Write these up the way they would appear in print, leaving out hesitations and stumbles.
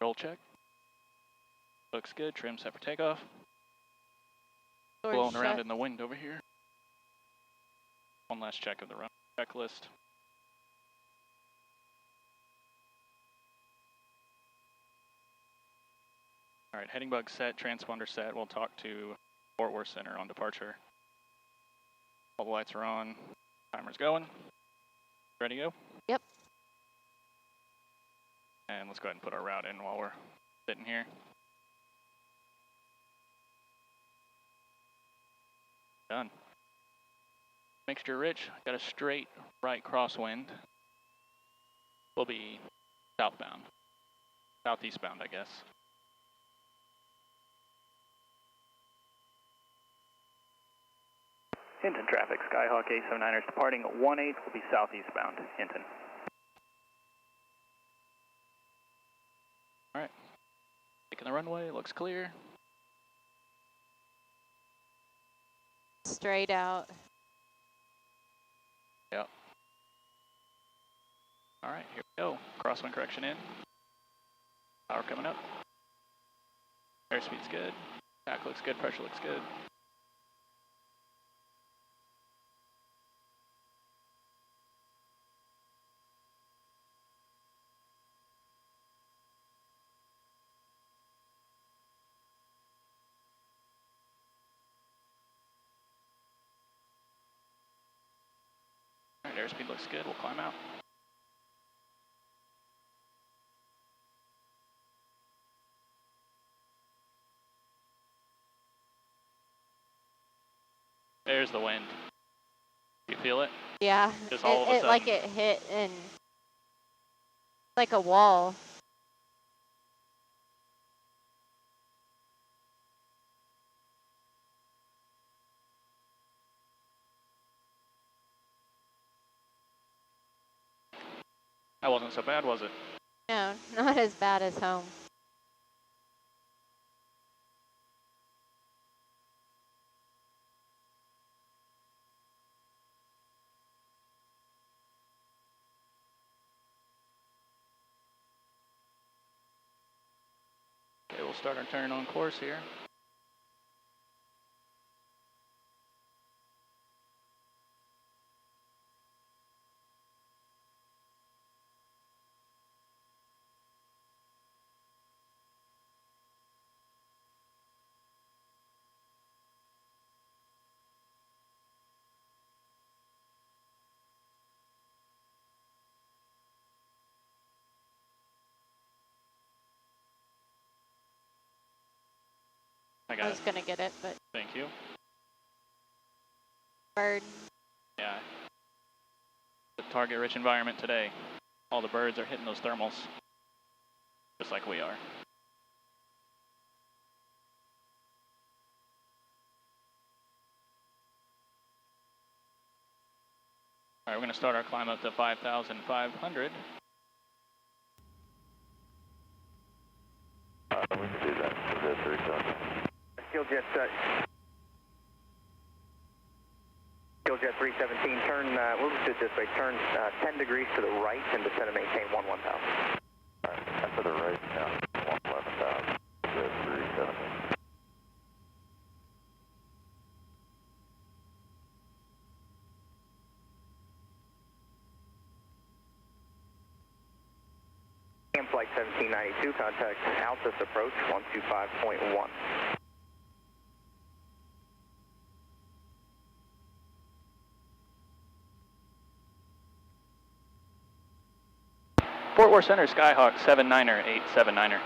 Roll check. Looks good. Trim set for takeoff. Doors Blowing around shut. in the wind over here. One last check of the run checklist. All right, heading bug set, transponder set. We'll talk to Fort Worth Center on departure. All the lights are on. Timer's going. Ready to go? Yep. And let's go ahead and put our route in while we're sitting here. Done. Mixture rich. Got a straight right crosswind. We'll be southbound. Southeastbound, I guess. Hinton traffic, Skyhawk A79ers departing 1-8 will be southeastbound, Hinton. Alright, taking the runway, looks clear. Straight out. Yep. Alright, here we go. Crosswind correction in. Power coming up. Airspeed's good. Tack looks good, pressure looks good. Alright, airspeed looks good, we'll climb out. There's the wind. You feel it? Yeah. Just all of a sudden. Like it hit and like a wall. That wasn't so bad, was it? No, not as bad as home. Okay, we'll start our turn on course here. I was gonna get it, but Thank you. bird. Yeah. The target-rich environment today. All the birds are hitting those thermals, just like we are. All right, we're going to start our climb up to 5,500. We can do that. We'll go 3 seconds. Skill jet set. Skill jet 317, turn, we'll just do it this way, turn 10 degrees to the right and descend and maintain 11,000. Alright, and to the right now, 11,000. Go 317. AM flight 1792, contact Altus approach 125.1. Fort Worth Center, Skyhawk 79er, 879er.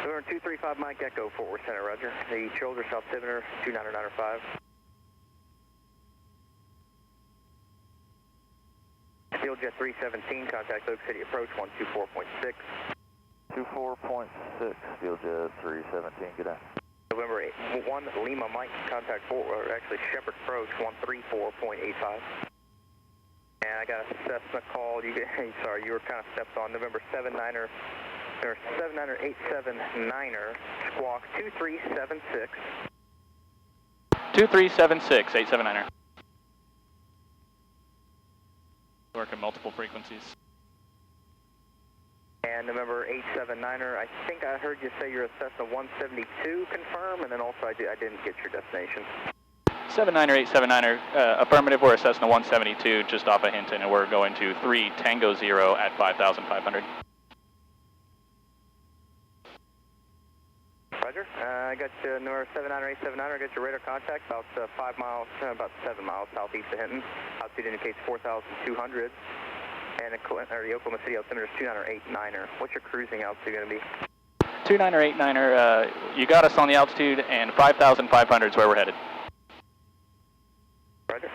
We're 235 Mike Echo, Fort Worth Center, roger. The shoulder South altimeter 29905. Field Jet 317, contact Oak City approach 124.6. 24.6, Field Jet 317, good day. November 1 Lima Mike, contact actually Shepherd approach 134.85. And I got a Cessna call. Sorry, you were kind of stepped on. November 79er, or 79er 879er, squawk 2376. 2376, 879er. Working multiple frequencies. And November 879er, I think I heard you say you're a Cessna 172, confirm, and then also I didn't get your destination. 79er, 879er, affirmative, we're a Cessna 172 just off of Hinton, and we're going to 3 Tango 0 at 5,500. Roger. I got you, November 79er, 879er, I got your radar contact about 5 miles, about 7 miles southeast of Hinton. Altitude indicates 4,200. And the Oklahoma City altimeter is 29er, 89er. What's your cruising altitude going to be? 29er, 89er, you got us on the altitude, and 5,500 is where we're headed. Roger.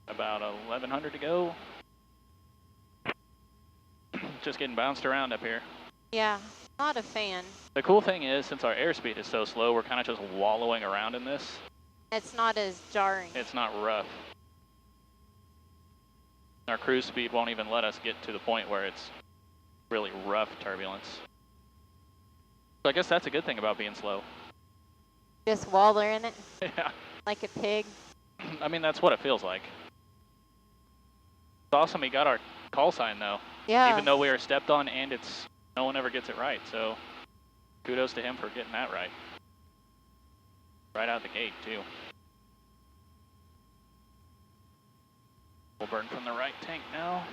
About 1,100 to go. Just getting bounced around up here. Yeah, not a fan. The cool thing is, since our airspeed is so slow, we're kind of just wallowing around in this. It's not as jarring. It's not rough. Our cruise speed won't even let us get to the point where it's really rough turbulence. So I guess that's a good thing about being slow. Just wallow in it Yeah. like a pig. I mean, that's what it feels like. It's awesome he got our call sign, though. Yeah. Even though we were stepped on, and no one ever gets it right, so kudos to him for getting that right. Right out the gate, too. We'll burn from the right tank now.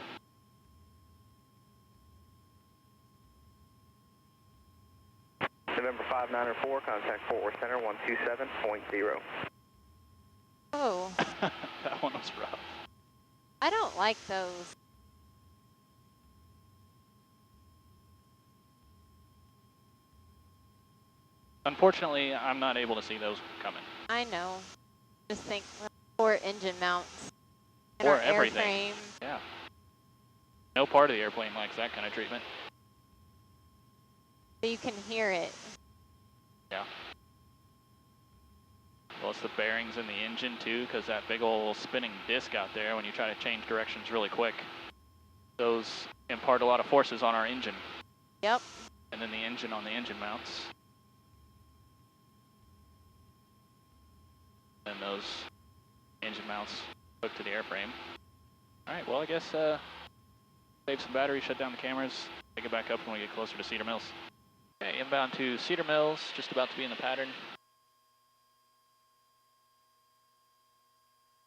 November 594, contact Fort Worth Center 127.0. Oh, That one was rough. I don't like those. Unfortunately, I'm not able to see those coming. I know. Just think, poor engine mounts. And Or our everything. airframe. Yeah. No part of the airplane likes that kind of treatment. So you can hear it. Yeah. Well, it's the bearings in the engine, too, because that big old spinning disc out there, when you try to change directions really quick, those impart a lot of forces on our engine. Yep. And then the engine on the engine mounts. And those engine mounts hook to the airframe. All right, well, I guess save some battery, shut down the cameras, pick it back up when we get closer to Cedar Mills. Okay, inbound to Cedar Mills, just about to be in the pattern.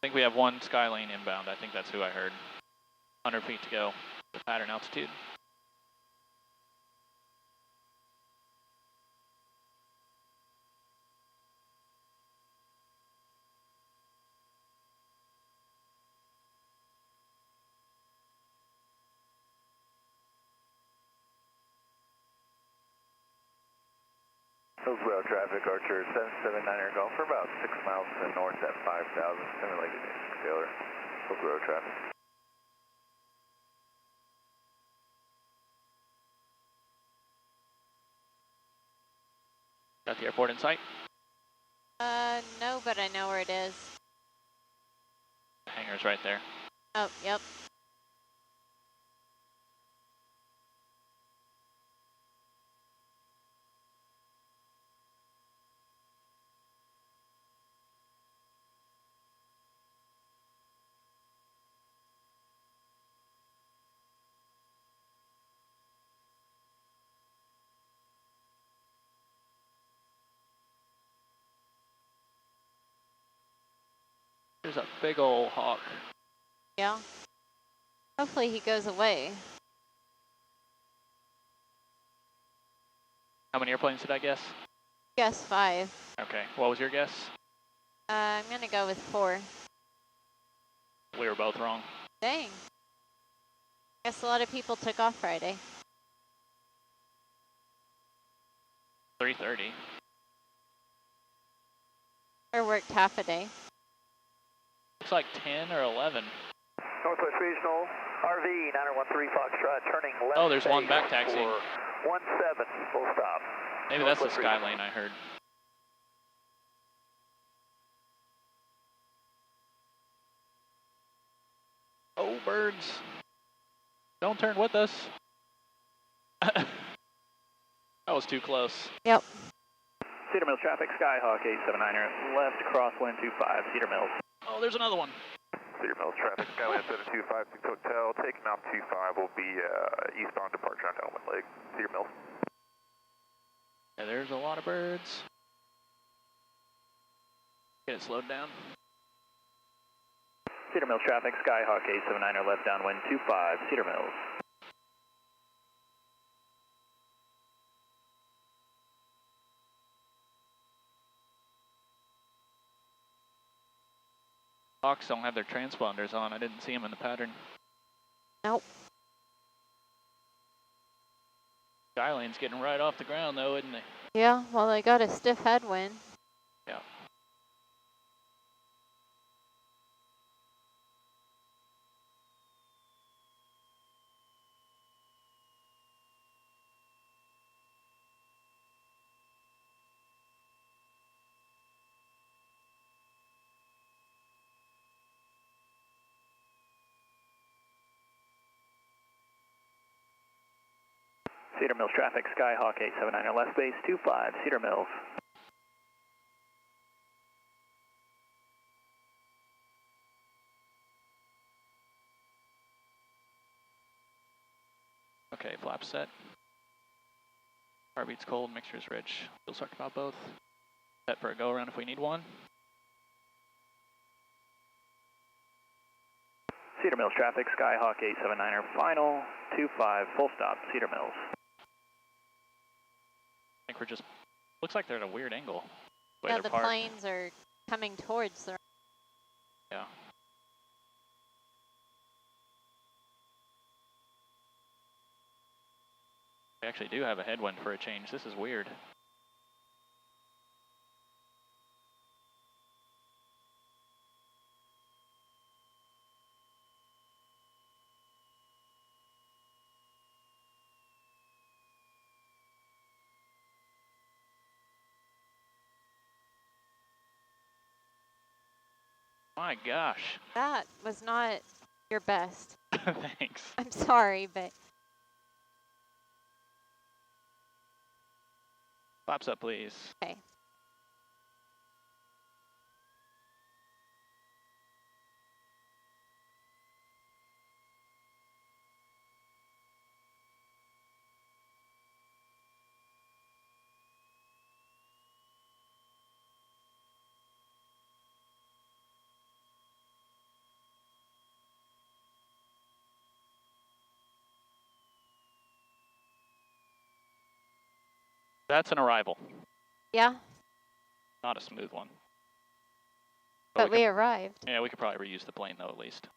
I think we have one Skylane inbound. I think that's who I heard. 100 feet to go, the pattern altitude. Hillsborough traffic, Archer 779er Golf for about 6 miles to the north at 5,000. Simulated Taylor. Hillsborough traffic. Got the airport in sight. No, but I know where it is. The hangar's right there. Oh, yep. There's a big old hawk. Yeah. Hopefully he goes away. How many airplanes did I guess? Guess 5. Okay, what was your guess? I'm going to go with 4. We were both wrong. Dang. Guess a lot of people took off Friday. 3:30. Or worked half a day. Looks like 10 or 11. Northwest Regional, RV 913 Foxtrot, turning left. Oh, there's one back taxiing. 17, full stop. Maybe that's the Skylane I heard. Oh, birds. Don't turn with us. That was too close. Yep. Cedar Mills traffic, Skyhawk 879er, left crosswind 25, Cedar Mills. Oh, there's another one. Cedar Mills traffic, Skyline 725, 6 Hotel, taking off 25 will be eastbound departure on Elmwood Lake, Cedar Mills. Yeah, there's a lot of birds. Get it slowed down. Cedar Mills traffic, Skyhawk 879er, left downwind 25, Cedar Mills. Hawks don't have their transponders on. I didn't see them in the pattern. Nope. Skyline's getting right off the ground though, isn't they? Yeah, well, they got a stiff headwind. Yeah. Cedar Mills traffic, Skyhawk 879er, left base 25, Cedar Mills. Okay, flap set. Heartbeat's cold, mixture's rich. We'll talk about both. Set for a go around if we need one. Cedar Mills traffic, Skyhawk 879er, final 25, full stop, Cedar Mills. I think we're just, looks like they're at a weird angle. Yeah, the planes are coming towards the... Yeah. We actually do have a headwind for a change. This is weird. My gosh. That was not your best. Thanks. I'm sorry, but... Flaps up, please. Okay. That's an arrival. Yeah, Not a smooth one. but we arrived. Yeah, we could probably reuse the plane though at least.